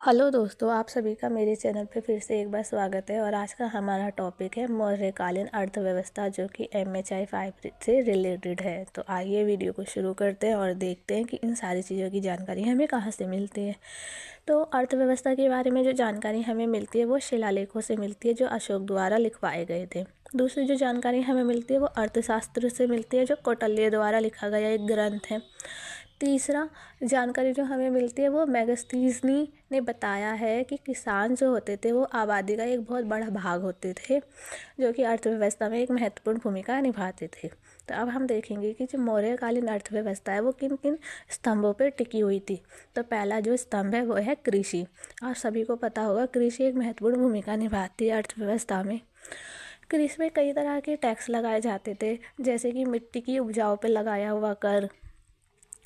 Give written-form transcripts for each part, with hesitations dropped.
Hello दोस्तों, आप सभी का मेरे चैनल पे फिर से एक बार स्वागत है। और आज का हमारा टॉपिक है मौर्यकालीन अर्थव्यवस्था, जो कि MHI 5 से रिलेटेड है। तो आइए वीडियो को शुरू करते हैं और देखते हैं कि इन सारी चीज़ों की जानकारी हमें कहाँ से मिलती है। तो अर्थव्यवस्था के बारे में जो जानकारी हमें मिलती है वो शिलालेखों से मिलती है, जो अशोक द्वारा लिखवाए गए थे। दूसरी जो जानकारी हमें मिलती है वो अर्थशास्त्र से मिलती है, जो कौटिल्य द्वारा लिखा गया एक ग्रंथ है। तीसरा जानकारी जो हमें मिलती है वो मैगस्थनीज ने बताया है कि किसान जो होते थे वो आबादी का एक बहुत बड़ा भाग होते थे, जो कि अर्थव्यवस्था में एक महत्वपूर्ण भूमिका निभाते थे। तो अब हम देखेंगे कि जो मौर्यकालीन अर्थव्यवस्था है वो किन किन स्तंभों पर टिकी हुई थी। तो पहला जो स्तंभ है वो है कृषि। और सभी को पता होगा कृषि एक महत्वपूर्ण भूमिका निभाती है अर्थव्यवस्था में। कृषि में कई तरह के टैक्स लगाए जाते थे, जैसे कि मिट्टी की उपजाऊ पर लगाया हुआ कर,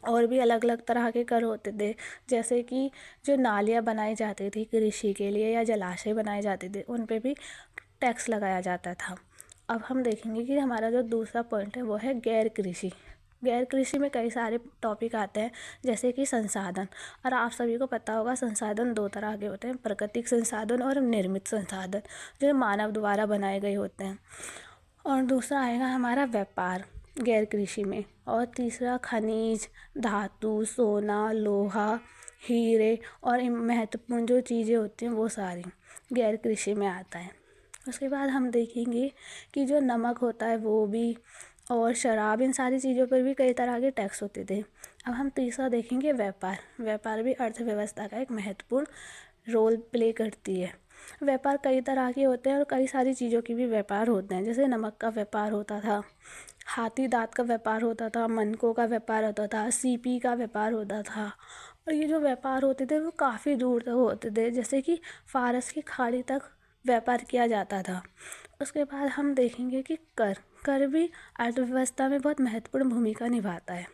और भी अलग अलग तरह के कर होते थे। जैसे कि जो नालियाँ बनाई जाती थी कृषि के लिए या जलाशय बनाए जाते थे, उन पे भी टैक्स लगाया जाता था। अब हम देखेंगे कि हमारा जो दूसरा पॉइंट है वो है गैर कृषि। गैर कृषि में कई सारे टॉपिक आते हैं, जैसे कि संसाधन। और आप सभी को पता होगा संसाधन दो तरह के होते हैं, प्राकृतिक संसाधन और निर्मित संसाधन, जो मानव द्वारा बनाए गए होते हैं। और दूसरा आएगा हमारा व्यापार गैर कृषि में। और तीसरा खनिज, धातु, सोना, लोहा, हीरे और महत्वपूर्ण जो चीज़ें होती हैं वो सारी गैर कृषि में आता है। उसके बाद हम देखेंगे कि जो नमक होता है वो भी, और शराब, इन सारी चीज़ों पर भी कई तरह के टैक्स होते थे। अब हम तीसरा देखेंगे व्यापार। व्यापार भी अर्थव्यवस्था का एक महत्वपूर्ण रोल प्ले करती है। व्यापार कई तरह के होते हैं और कई सारी चीज़ों की भी व्यापार होते हैं। जैसे नमक का व्यापार होता था, हाथी दाँत का व्यापार होता था, मनकों का व्यापार होता था, सीपी का व्यापार होता था। और ये जो व्यापार होते थे वो काफ़ी दूर तक होते थे, जैसे कि फारस की खाड़ी तक व्यापार किया जाता था। उसके बाद हम देखेंगे कि कर भी अर्थव्यवस्था में बहुत महत्वपूर्ण भूमिका निभाता है।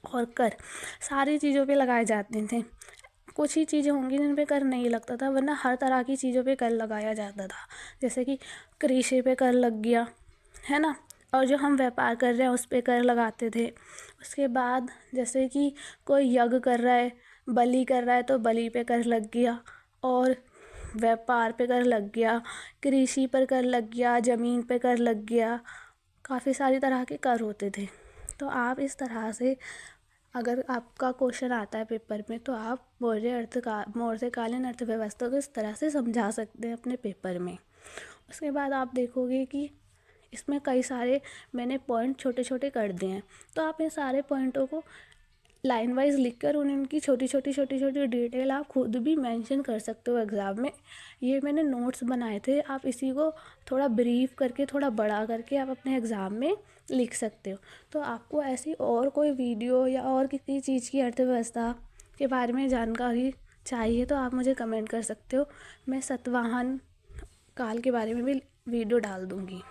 और कर सारी चीज़ों पे लगाए जाते थे। कुछ ही चीज़ें होंगी जिन पे कर नहीं लगता था, वरना हर तरह की चीज़ों पे कर लगाया जाता था। जैसे कि कृषि पे कर लग गया, है ना। और जो हम व्यापार कर रहे हैं उस पे कर लगाते थे। उसके बाद जैसे कि कोई यज्ञ कर रहा है, बलि कर रहा है, तो बलि पे कर लग गया, और व्यापार पे कर लग गया, कृषि पर कर लग गया, ज़मीन पे कर लग गया। काफ़ी सारी तरह के कर होते थे। तो आप इस तरह से, अगर आपका क्वेश्चन आता है पेपर में, तो आप मौर्यकालीन अर्थव्यवस्था को इस तरह से समझा सकते हैं अपने पेपर में। उसके बाद आप देखोगे कि इसमें कई सारे मैंने पॉइंट छोटे छोटे कर दिए हैं। तो आप इन सारे पॉइंटों को लाइन वाइज लिखकर उनकी छोटी छोटी डिटेल आप खुद भी मेंशन कर सकते हो एग्ज़ाम में। ये मैंने नोट्स बनाए थे, आप इसी को थोड़ा ब्रीफ करके, थोड़ा बड़ा करके आप अपने एग्ज़ाम में लिख सकते हो। तो आपको ऐसी और कोई वीडियो या और किसी चीज़ की अर्थव्यवस्था के बारे में जानकारी चाहिए तो आप मुझे कमेंट कर सकते हो। मैं सतवाहन काल के बारे में भी वीडियो डाल दूँगी।